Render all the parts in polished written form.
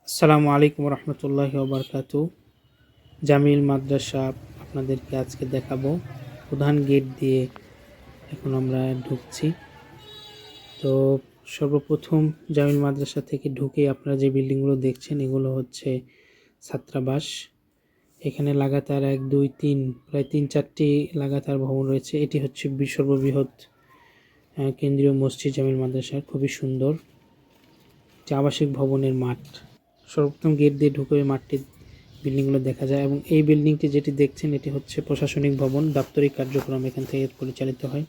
আসসালামু আলাইকুম রহমতুল্লাহি ওবরকাতু। জামিল মাদ্রাসা আপনাদেরকে আজকে দেখাবো। প্রধান গেট দিয়ে এখন আমরা ঢুকছি। তো সর্বপ্রথম জামিল মাদ্রাসা থেকে ঢুকে আপনারা যে বিল্ডিংগুলো দেখছেন এগুলো হচ্ছে ছাত্রাবাস। এখানে লাগাতার 1 2 3 প্রায় 3-4টি লাগাতার ভবন রয়েছে। এটি হচ্ছে সর্ববৃহৎ কেন্দ্রীয় মসজিদ জামিল মাদ্রাসার, খুবই সুন্দর একটি আবাসিক ভবনের মাঠ। সর্বপ্রথম গেট দিয়ে ঢুকে ওই মাঠটি বিল্ডিংগুলো দেখা যায় এবং এই বিল্ডিংটি যেটি দেখছেন এটি হচ্ছে প্রশাসনিক ভবন। দাপ্তরিক কার্যক্রম এখান থেকে পরিচালিত হয়।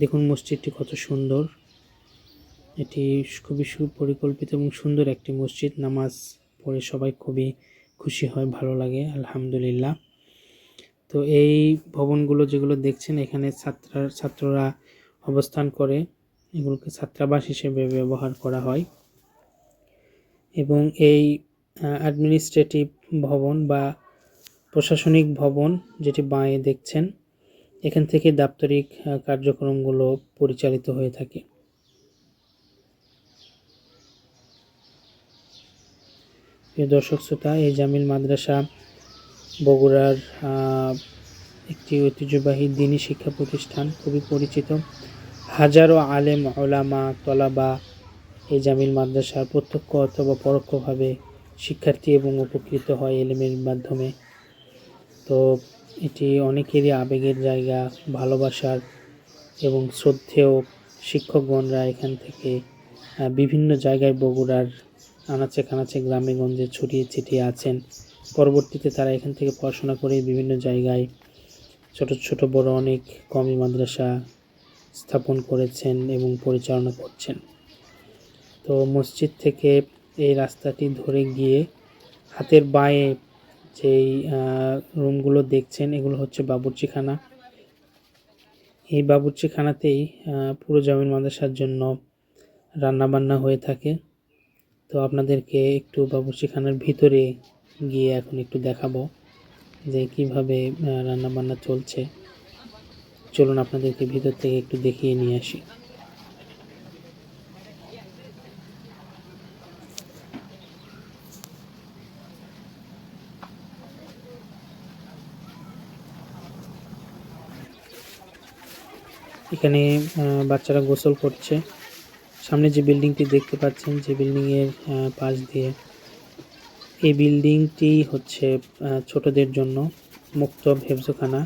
দেখুন মসজিদটি কত সুন্দর। এটি খুবই সুপরিকল্পিত এবং সুন্দর একটি মসজিদ। নামাজ পড়ে সবাই খুবই খুশি হয়, ভালো লাগে, আলহামদুলিল্লাহ। তো এই ভবনগুলো যেগুলো দেখছেন এখানে ছাত্ররা অবস্থান করে, এগুলোকে ছাত্রাবাস হিসেবে ব্যবহার করা হয়। এবং এই অ্যাডমিনিস্ট্রেটিভ ভবন বা প্রশাসনিক ভবন যেটি বাঁয়ে দেখছেন, এখান থেকে দাপ্তরিক কার্যক্রমগুলো পরিচালিত হয়ে থাকে। প্রিয় দর্শক শ্রোতা, এই জামিল মাদ্রাসা বগুড়ার একটি ঐতিহ্যবাহী দ্বীনি শিক্ষা প্রতিষ্ঠান, খুবই পরিচিত। হাজারো আলেম ওলামা তলাবা এই জামিল মাদ্রাসার প্রত্যক্ষ অথবা পরোক্ষভাবে শিক্ষার্থী এবং উপকৃত হয় এলেমের মাধ্যমে। তো এটি অনেকেরই আবেগের জায়গা, ভালোবাসার এবং শ্রদ্ধেয় শিক্ষকগণরা এখান থেকে বিভিন্ন জায়গায় বগুড়ার আনাচে কানাচে গ্রামে গঞ্জে ছড়িয়ে ছিটিয়ে আছেন। পরবর্তীতে তারা এখান থেকে পড়াশোনা করে বিভিন্ন জায়গায় ছোট ছোট বড় অনেক কওমি মাদ্রাসা স্থাপন করেছেন এবং পরিচালনা করছেন। তো মসজিদ থেকে এই রাস্তাটি ধরে গিয়ে হাতের বাঁয়ে যেই রুমগুলো দেখছেন এগুলো হচ্ছে বাবুর্চিখানা। এই বাবুর্চিখানাতেই পুরো জামিল মাদ্রাসার জন্য রান্নাবান্না হয়ে থাকে। তো আপনাদেরকে একটু বাবুর্চিখানার ভিতরে গিয়ে এখন একটু দেখাবো যে কিভাবে রান্নাবান্না চলছে। চলুন আপনাদেরকে ভিতর থেকে একটু দেখিয়ে নিয়ে আসি। এখানে বাচ্চারা গোসল করছে। সামনে যে বিল্ডিংটি দেখতে পাচ্ছেন, যে বিল্ডিংয়ের পাশ দিয়ে, এই বিল্ডিংটি হচ্ছে ছোটদের জন্য মুক্ত হেফজখানা।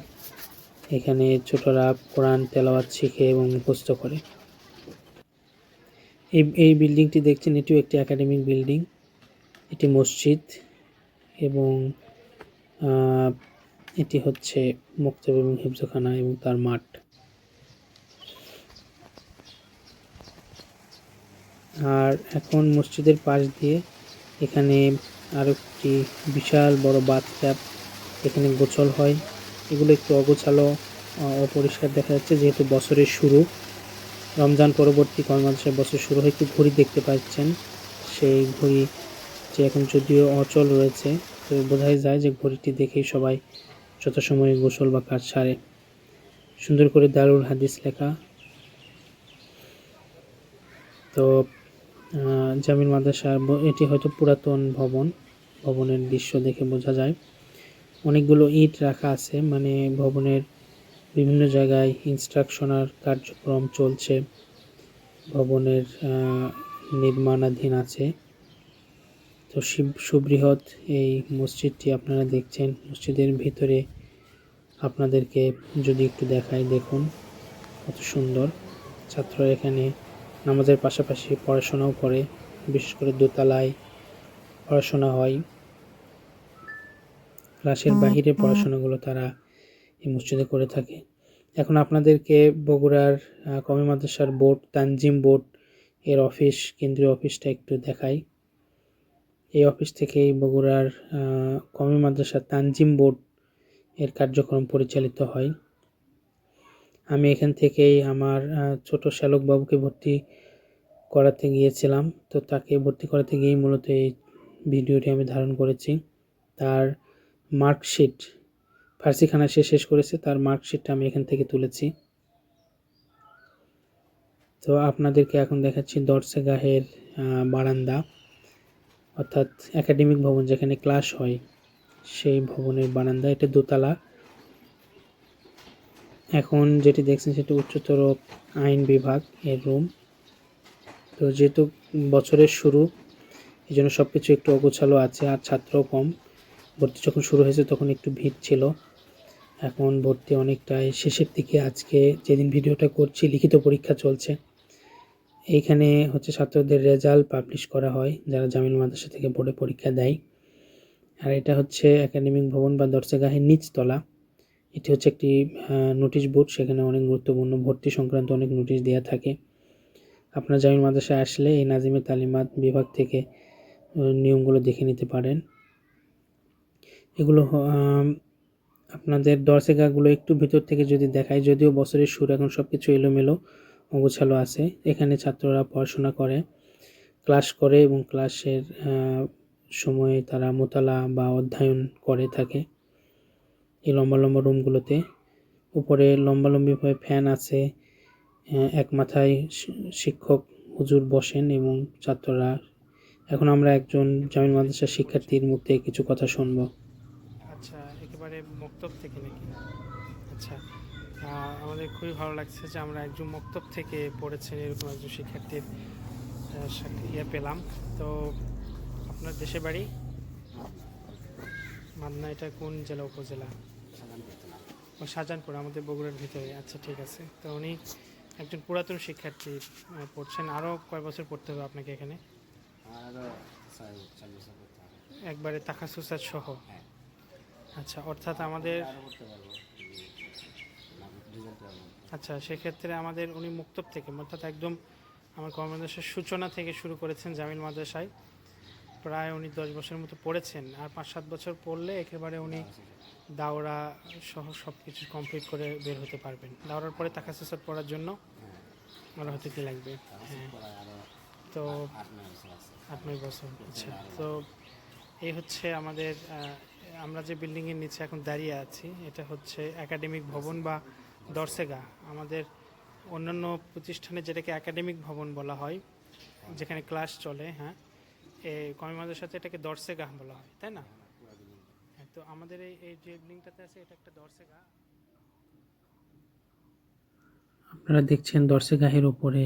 এখানে ছোটরা কোরআন তেলাওয়াত শিখে এবং মুখস্থ করে। এই বিল্ডিংটি দেখছেন, এটিও একটি একাডেমিক বিল্ডিং, এটি মসজিদ এবং এটি হচ্ছে মুক্তব এবং হেফজখানা এবং তার মাঠ। আর এখন মসজিদের পাশ দিয়ে এখানে আরও একটি বিশাল বড় বাথট্যাব, এখানে গোসল হয়। এগুলো একটু অগোছালো, অপরিষ্কার দেখা যাচ্ছে যেহেতু বছরের শুরু, রমজান পরবর্তী কর্মমাসের বছর শুরু হয়। একটু ঘড়ি দেখতে পাচ্ছেন, সেই ঘড়ি যে এখন যদিও অচল রয়েছে, তো বোঝাই যায় যে ঘড়িটি দেখেই সবাই যথাসময়ে গোসল বা কাজ সারে। সুন্দর করে দারুল হাদিস লেখা। তো জামিল মাদ্রাসার এটি হয়তো পুরাতন ভবন, ভবনের দৃশ্য দেখে বোঝা যায়। অনেকগুলো ইট রাখা আছে, মানে ভবনের বিভিন্ন জায়গায় ইনস্ট্রাকশনাল কার্যক্রম চলছে, ভবনের নির্মাণাধীন আছে। তো সুবৃহৎ এই মসজিদটি আপনারা দেখছেন। মসজিদের ভিতরে আপনাদেরকে যদি একটু দেখাই, দেখুন কত সুন্দর। ছাত্ররা এখানে নামাজের পাশাপাশি পড়াশোনাও করে, বিশেষ করে দোতলায় পড়াশোনা হয়। ক্লাসের বাহিরে পড়াশোনাগুলো তারা এই মসজিদে করে থাকে। এখন আপনাদেরকে বগুড়ার কওমি মাদ্রাসার বোর্ড, তানজিম বোর্ড এর অফিস, কেন্দ্রীয় অফিসটা একটু দেখাই। এই অফিস থেকেই বগুড়ার কওমি মাদ্রাসা তানজিম বোর্ড এর কার্যক্রম পরিচালিত হয়। আমি এখান থেকেই আমার ছোট শ্যালক বাবুকে ভর্তি করাতে গিয়েছিলাম। তো তাকে ভর্তি করাতে গিয়েই মূলত এই ভিডিওটি আমি ধারণ করেছি। তার মার্কশিট, ফার্সিখানা সে শেষ করেছে, তার মার্কশিটটা আমি এখান থেকে তুলেছি। তো আপনাদেরকে এখন দেখাচ্ছি দরসগাহের বারান্দা। অর্থাৎ একাডেমিক ভবন যেখানে ক্লাস হয় সেই ভবনের বারান্দা। এটা দোতলা। এখন যেটি দেখছেন সেটি উচ্চতর আইন বিভাগ এর রুম। তো যেহেতু বছরের শুরু, এই জন্য সব কিছু একটু অগোছালো আছে, আর ছাত্রও কম। ভর্তি যখন শুরু হয়েছে তখন একটু ভিড় ছিল, এখন ভর্তি অনেকটাই শেষের দিকে। আজকে যেদিন ভিডিওটা করছি লিখিত পরীক্ষা চলছে। এইখানে হচ্ছে ছাত্রদের রেজাল্ট পাবলিশ করা হয় যারা জামিল মাদ্রাসা থেকে বোর্ডে পরীক্ষা দেয়। আর এটা হচ্ছে একাডেমিক ভবন বা দরসগাহের নিচতলা। এটি হচ্ছে একটি নোটিশ বোর্ড, সেখানে অনেক গুরুত্বপূর্ণ ভর্তি সংক্রান্ত অনেক নোটিশ দেওয়া থাকে। আপনার জামিল মাদ্রাসায় আসলে এই নাজিমে তালিমাত বিভাগ থেকে নিয়মগুলো দেখে নিতে পারেন। এগুলো আপনাদের দরসগাহগুলো একটু ভিতর থেকে যদি দেখায়, যদিও বছরের শুরু, এখন সব কিছু এলোমেলো অগোছালো আছে। এখানে ছাত্ররা পড়াশোনা করে, ক্লাস করে এবং ক্লাসের সময়ে তারা মোতালা বা অধ্যয়ন করে থাকে এই লম্বা লম্বা রুমগুলোতে। উপরে লম্বালম্বিভাবে ফ্যান আছে। এক মাথায় শিক্ষক হুজুর বসেন এবং ছাত্ররা। এখন আমরা একজন জামিল মাদ্রাসার শিক্ষার্থীর মুখ থেকে কিছু কথা শুনব। আচ্ছা, একেবারে মক্তব থেকে নাকি? আচ্ছা, আমাদের খুবই ভালো লাগছে যে আমরা একজন মক্তব থেকে পড়েছেন এরকম একজন শিক্ষার্থীর ইয়ে পেলাম। তো আপনার দেশে বাড়ি মাদনা, এটা কোন জেলা উপজেলা? শাহজাহানপুর, আমাদের বগুড়ার ভিতরে। আচ্ছা, ঠিক আছে। তো উনি একজন পুরাতন শিক্ষার্থী পড়ছেন। আরও কয় বছর পড়তে হবে আপনাকে এখানে? একবারে তাখাসুসাত সহ? আচ্ছা, অর্থাৎ আমাদের, আচ্ছা, সেক্ষেত্রে আমাদের উনি মুক্তব থেকে, অর্থাৎ একদম আমার কর্মমাদ্রাসার সূচনা থেকে শুরু করেছেন জামিল মাদ্রাসায়। প্রায় উনি 10 বছরের মতো পড়েছেন, আর 5-7 বছর পড়লে একেবারে উনি দাওরা সহ সব কিছু কমপ্লিট করে বের হতে পারবেন। দাওরার পরে তাখাসুসাত পড়ার জন্য আরও হয়তো কি লাগবে? হ্যাঁ, তো 8-9 বছর। আচ্ছা, তো এই হচ্ছে আমাদের আমরা যে বিল্ডিংয়ের নিচে এখন দাঁড়িয়ে আছি, এটা হচ্ছে একাডেমিক ভবন বা দরসেগা। আমাদের অন্যান্য প্রতিষ্ঠানে যেটাকে একাডেমিক ভবন বলা হয়, যেখানে ক্লাস চলে, হ্যাঁ, কমি মাদ্রাসার সাথে এটাকে দরসেগাহ বলা হয়, তাই না? হ্যাঁ, তো আমাদের এই যে বিল্ডিংটাতে আছে এটা একটা দরসেগা। আপনারা দেখছেন দরসেগাহের উপরে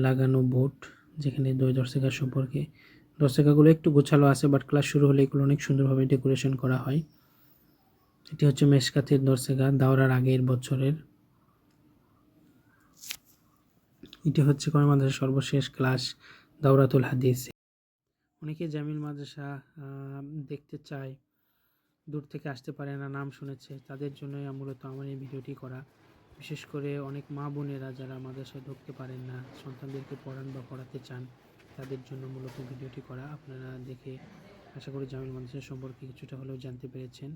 লাগানো বোর্ড, যেখানে দুই দরসেগা সম্পর্কে। দরসেগাগুলো একটু গোছালো আছে, বাট ক্লাস শুরু হলে এগুলো অনেক সুন্দরভাবে ডেকোরেশন করা হয়। এটি হচ্ছে মেশকাতের দরসেগা, দাওরার আগের বছরের। এটি হচ্ছে কমি মাদ্রাসার সর্বশেষ ক্লাস, দাওরাতুল হাদিস। অনেকে জামিল মাদ্রাসা দেখতে চায়, দূর থেকে আসতে পারে না, নাম শুনেছে, তাদের জন্যই মূলত আমার এই ভিডিওটি করা। বিশেষ করে অনেক মা বোনেরা যারা মাদ্রাসায় ঢুকতে পারেন না, সন্তানদেরকে পড়ান বা পড়াতে চান, তাদের জন্য মূলত ভিডিওটি করা। আপনারা দেখে আশা করি জামিল মাদ্রাসা সম্পর্কে কিছুটা হলেও জানতে পেরেছেন।